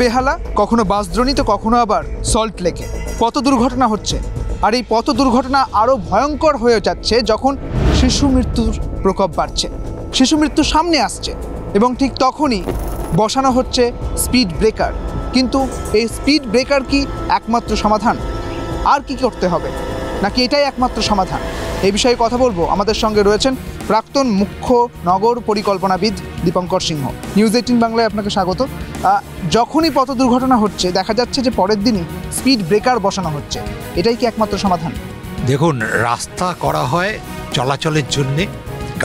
বেহালা, কখনো বাসদ্রোণী, তো কখনো আবার সল্ট লেকে পথ দুর্ঘটনা হচ্ছে। আর এই পথ দুর্ঘটনা আরও ভয়ঙ্কর হয়ে যাচ্ছে যখন শিশু মৃত্যুর প্রকোপ বাড়ছে, শিশু মৃত্যু সামনে আসছে, এবং ঠিক তখনই বসানো হচ্ছে স্পিড ব্রেকার। কিন্তু এই স্পিড ব্রেকার কি একমাত্র সমাধান? আর কি করতে হবে, নাকি এটাই একমাত্র সমাধান? এই বিষয়ে কথা বলবো। আমাদের সঙ্গে রয়েছেন প্রাক্তন মুখ্য নগর পরিকল্পনাবিদ দীপঙ্কর সিংহ। নিউজ 18 বাংলায় আপনাকে স্বাগত। যখনই পথ দুর্ঘটনা হচ্ছে দেখা যাচ্ছে যে পরের দিনই স্পিড ব্রেকার বসানো হচ্ছে, এটাই কি একমাত্র সমাধান? দেখুন, রাস্তা করা হয় চলাচলের জন্যে,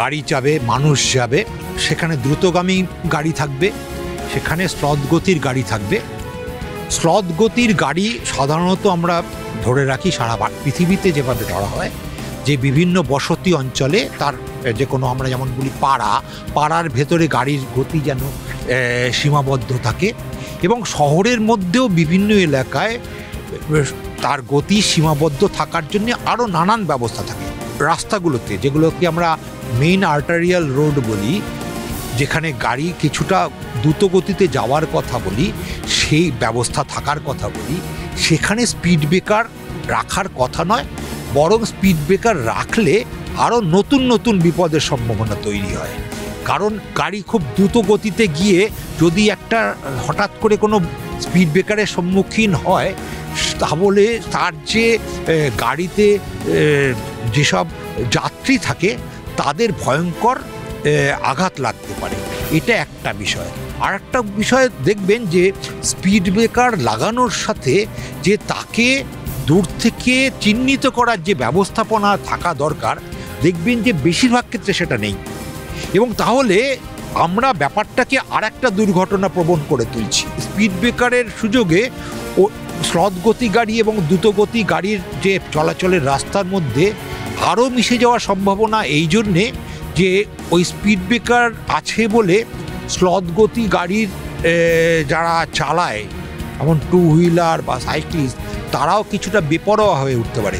গাড়ি যাবে, মানুষ যাবে, সেখানে দ্রুতগামী গাড়ি থাকবে, সেখানে স্লথগতির গাড়ি থাকবে। স্লথগতির গাড়ি সাধারণত আমরা ধরে রাখি সারা পৃথিবীতে যেভাবে ধরা হয়, যে বিভিন্ন বসতি অঞ্চলে তার যে কোনো, আমরা যেমন বলি পাড়ার ভেতরে গাড়ির গতি যেন সীমাবদ্ধ থাকে, এবং শহরের মধ্যেও বিভিন্ন এলাকায় তার গতি সীমাবদ্ধ থাকার জন্য আরও নানান ব্যবস্থা থাকে। রাস্তাগুলোতে, যেগুলোকে আমরা মেইন আর্টারিয়াল রোড বলি, যেখানে গাড়ি কিছুটা দ্রুত গতিতে যাওয়ার কথা বলি, সেই ব্যবস্থা থাকার কথা বলি, সেখানে স্পিড ব্রেকার রাখার কথা নয়, বরং স্পিড ব্রেকার রাখলে আরও নতুন নতুন বিপদের সম্ভাবনা তৈরি হয়। কারণ গাড়ি খুব দ্রুত গতিতে গিয়ে যদি একটা হঠাৎ করে কোনো স্পিড ব্রেকারের সম্মুখীন হয়, তাহলে তার যে গাড়িতে যেসব যাত্রী থাকে তাদের ভয়ঙ্কর আঘাত লাগতে পারে। এটা একটা বিষয়। আর একটা বিষয় দেখবেন যে স্পিড ব্রেকার লাগানোর সাথে যে তাকে দূর থেকে চিহ্নিত করার যে ব্যবস্থাপনা থাকা দরকার, দেখবেন যে বেশিরভাগ ক্ষেত্রে সেটা নেই, এবং তাহলে আমরা ব্যাপারটাকে আর একটা দুর্ঘটনা প্রবণ করে তুলছি। স্পিড ব্রেকারের সুযোগে ও স্লথগতি গাড়ি এবং দ্রুতগতি গাড়ির যে চলাচলের রাস্তার মধ্যে আরও মিশে যাওয়ার সম্ভাবনা, এই জন্যে যে ওই স্পিড ব্রেকার আছে বলে স্লথগতি গাড়ির যারা চালায়, যেমন টু হুইলার বা সাইক্লিস্ট, তারাও কিছুটা বেপরোয়া হয়ে উঠতে পারে।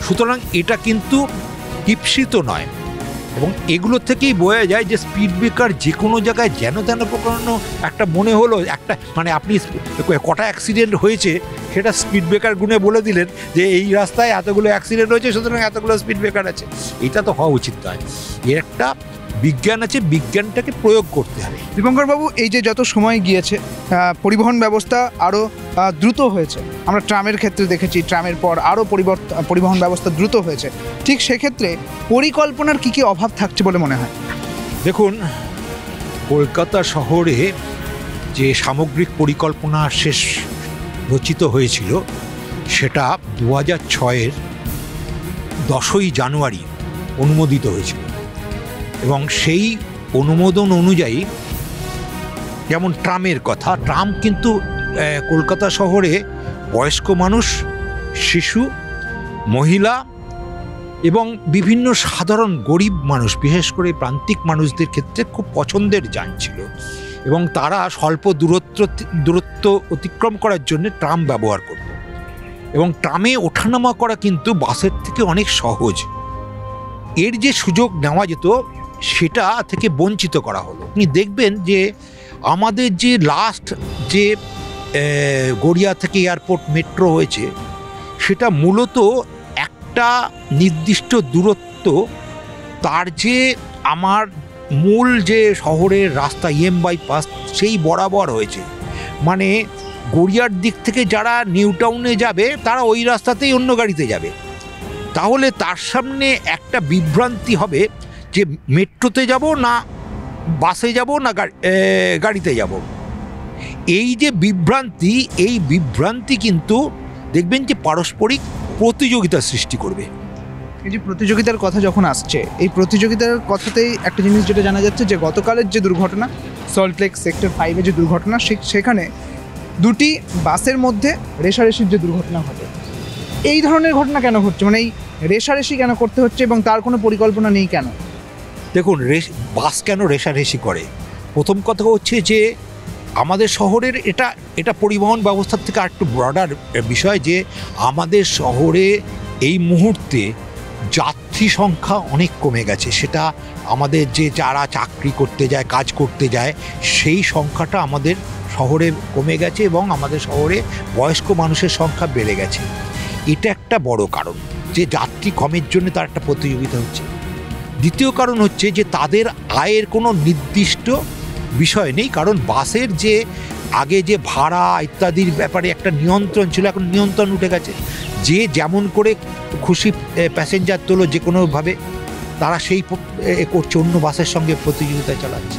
সুতরাং এটা কিন্তু ঈপ্সিত নয়, এবং এগুলো থেকেই বোঝা যায় যে স্পিড ব্রেকার যে কোনো জায়গায় যেন তেন প্রকারণ একটা মনে হলো, একটা মানে আপনি কটা অ্যাক্সিডেন্ট হয়েছে সেটা স্পিড ব্রেকার গুনে বলে দিলেন যে এই রাস্তায় এতগুলো অ্যাক্সিডেন্ট হয়েছে, সুতরাং এতগুলো স্পিড ব্রেকার আছে। এটা তো হওয়া উচিত নয়। এর একটা বিজ্ঞান আছে, বিজ্ঞানটাকে প্রয়োগ করতে হবে। দীপঙ্করবাবু, এই যে যত সময় গিয়েছে পরিবহন ব্যবস্থা আরও দ্রুত হয়েছে। আমরা ট্রামের ক্ষেত্রে দেখেছি, ট্রামের পর আরও পরিবহন ব্যবস্থা দ্রুত হয়েছে। ঠিক সেক্ষেত্রে পরিকল্পনার কী কী অভাব থাকছে বলে মনে হয়? দেখুন, কলকাতা শহরে যে সামগ্রিক পরিকল্পনা শেষ রচিত হয়েছিল, সেটা 2006-এর 10ই জানুয়ারি অনুমোদিত হয়েছিল, এবং সেই অনুমোদন অনুযায়ী যেমন ট্রামের কথা, ট্রাম কিন্তু কলকাতা শহরে বয়স্ক মানুষ, শিশু, মহিলা এবং বিভিন্ন সাধারণ গরিব মানুষ, বিশেষ করে প্রান্তিক মানুষদের ক্ষেত্রে খুব পছন্দের যান ছিল, এবং তারা স্বল্প দূরত্ব অতিক্রম করার জন্য ট্রাম ব্যবহার করত, এবং ট্রামে ওঠানামা করা কিন্তু বাসের থেকে অনেক সহজ। এর যে সুযোগ নেওয়া যেত সেটা থেকে বঞ্চিত করা হলো। আপনি দেখবেন যে আমাদের যে লাস্ট যে গড়িয়া থেকে এয়ারপোর্ট মেট্রো হয়েছে, সেটা মূলত একটা নির্দিষ্ট দূরত্ব, তার যে আমার মূল যে শহরের রাস্তা EM বাইপাস, সেই বরাবর হয়েছে। মানে গড়িয়ার দিক থেকে যারা নিউ টাউনে যাবে তারা ওই রাস্তাতেই অন্য গাড়িতে যাবে। তাহলে তার সামনে একটা বিভ্রান্তি হবে যে মেট্রোতে যাব না বাসে যাব না গাড়িতে যাব। এই যে বিভ্রান্তি, এই বিভ্রান্তি কিন্তু দেখবেন যে পারস্পরিক প্রতিযোগিতার সৃষ্টি করবে। এই যে প্রতিযোগিতার কথা যখন আসছে, এই প্রতিযোগিতার কথাতেই একটা জিনিস যেটা জানা যাচ্ছে যে গতকালের যে দুর্ঘটনা, সল্টলেক সেক্টর 5-এ যে দুর্ঘটনা, সেখানে দুটি বাসের মধ্যে রেষারেষির যে দুর্ঘটনা ঘটে। এই ধরনের ঘটনা কেন ঘটছে? মানে এই রেষারেষি কেন করতে হচ্ছে এবং তার কোনো পরিকল্পনা নেই কেন? দেখুন, বাস কেন রেষারেষি করে? প্রথম কথা হচ্ছে যে আমাদের শহরের এটা পরিবহন ব্যবস্থার থেকে আরেকটু ব্রডার বিষয়, যে আমাদের শহরে এই মুহূর্তে যাত্রী যাত্রী সংখ্যা অনেক কমে গেছে। সেটা আমাদের যে যারা চাকরি করতে যায়, কাজ করতে যায়, সেই সংখ্যাটা আমাদের শহরে কমে গেছে এবং আমাদের শহরে বয়স্ক মানুষের সংখ্যা বেড়ে গেছে। এটা একটা বড় কারণ যে যাত্রী কমের জন্য তার একটা প্রতিযোগিতা হচ্ছে। দ্বিতীয় কারণ হচ্ছে যে তাদের আয়ের কোনো নির্দিষ্ট বিষয় নেই, কারণ বাসের যে আগে যে ভাড়া ইত্যাদির ব্যাপারে একটা নিয়ন্ত্রণ ছিল, এখন নিয়ন্ত্রণ উঠে গেছে। যে যেমন করে খুশি প্যাসেঞ্জার তোলো যে কোনোভাবে, তারা সেই করছে, অন্য বাসের সঙ্গে প্রতিযোগিতা চালাচ্ছে।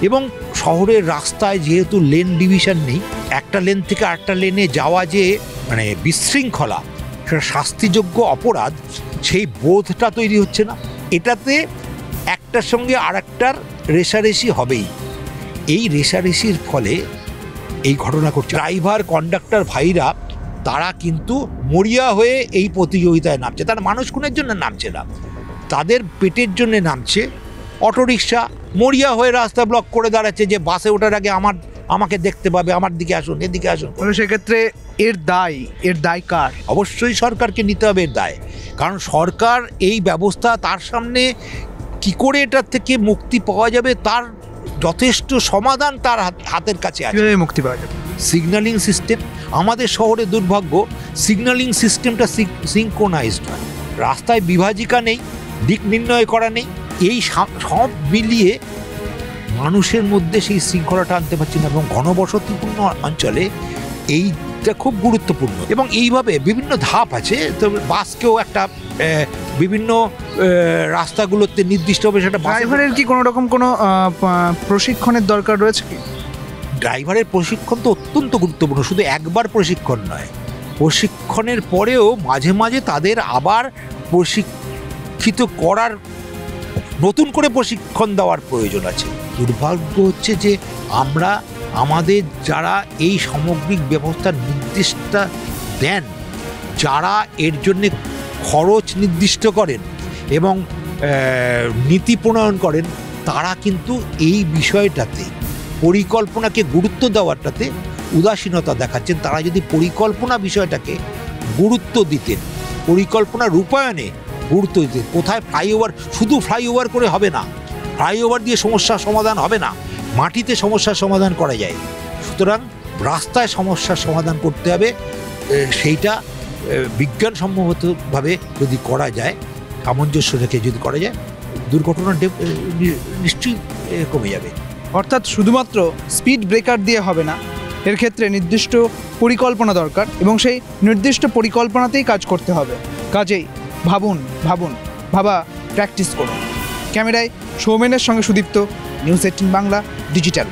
এবং শহরের রাস্তায় যেহেতু লেন ডিভিশন নেই, একটা লেন থেকে আরেকটা লেনে যাওয়া যে মানে বিশৃঙ্খলা, সেটা শাস্তিযোগ্য অপরাধ, সেই বোধটা তৈরি হচ্ছে না। এটাতে একটার সঙ্গে আরেকটার রেষারেষি হবেই। এই রেষারেষির ফলে এই ঘটনা ঘটছে। ড্রাইভার কন্ডাক্টর ভাইরা তারা কিন্তু মরিয়া হয়ে এই প্রতিযোগিতায় নামছে। তারা মানুষ খুনের জন্য নামছে না, তাদের পেটের জন্য নামছে। অটোরিকশা মরিয়া হয়ে রাস্তা ব্লক করে দাঁড়াচ্ছে যে বাসে ওঠার আগে আমাকে দেখতে পাবে, আমার দিকে আসুন, এদিকে আসুন। সেক্ষেত্রে এর দায় কার? অবশ্যই সরকারকে নিতে হবে এর দায়, কারণ সরকার এই ব্যবস্থা, তার সামনে কি করে এটার থেকে মুক্তি পাওয়া যাবে তার যথেষ্ট সমাধান তার হাতের কাছে আছে। মুক্তি পাওয়া যাবে? Signalling system. আমাদের শহরে দুর্ভাগ্য, সিগন্যালিং সিস্টেমটা সিঙ্ক্রোনাইজড হয়, রাস্তায় বিভাজিকা নেই, দিক নির্ণয় করা নেই। এই সব মিলিয়ে মানুষের মধ্যে সেই শৃঙ্খলাটা আনতে পারছি না, এবং ঘনবসতিপূর্ণ অঞ্চলে এইটা খুব গুরুত্বপূর্ণ। এবং এইভাবে বিভিন্ন ধাপ আছে। তো বাসকেও একটা বিভিন্ন রাস্তাগুলোতে নির্দিষ্টভাবে সেটা, ড্রাইভারের কি কোনো রকম কোনো প্রশিক্ষণের দরকার রয়েছে কি? ড্রাইভারের প্রশিক্ষণ তো অত্যন্ত গুরুত্বপূর্ণ। শুধু একবার প্রশিক্ষণ নয়, প্রশিক্ষণের পরেও মাঝে মাঝে তাদের আবার প্রশিক্ষিত করার, নতুন করে প্রশিক্ষণ দেওয়ার প্রয়োজন আছে। দুর্ভাগ্য হচ্ছে যে আমরা আমাদের যারা এই সামগ্রিক ব্যবস্থার নির্দিষ্ট দেন, যারা এর জন্যে খরচ নির্দিষ্ট করেন এবং নীতি প্রণয়ন করেন, তারা কিন্তু এই বিষয়টাতে, পরিকল্পনাকে গুরুত্ব দেওয়াটাতে উদাসীনতা দেখাচ্ছেন। তারা যদি পরিকল্পনা বিষয়টাকে গুরুত্ব দিতেন, পরিকল্পনা রূপায়ণে গুরুত্ব দিতেন, কোথায় ফ্লাইওভার, শুধু ফ্লাইওভার করে হবে না, ফ্লাইওভার দিয়ে সমস্যার সমাধান হবে না, মাটিতে সমস্যার সমাধান করা যায়। সুতরাং রাস্তায় সমস্যার সমাধান করতে হবে, সেইটা বিজ্ঞানসম্মতভাবে যদি করা যায়, সামঞ্জস্য রেখে যদি করা যায়, দুর্ঘটনা নিশ্চয়ই কমে যাবে। অর্থাৎ শুধুমাত্র স্পিড ব্রেকার দিয়ে হবে না, এর ক্ষেত্রে নির্দিষ্ট পরিকল্পনা দরকার, এবং সেই নির্দিষ্ট পরিকল্পনাতেই কাজ করতে হবে। কাজেই ভাবা প্র্যাকটিস করুন। ক্যামেরায় সৌমেনের সঙ্গে সুদীপ্ত, নিউজ 18 বাংলা ডিজিটাল।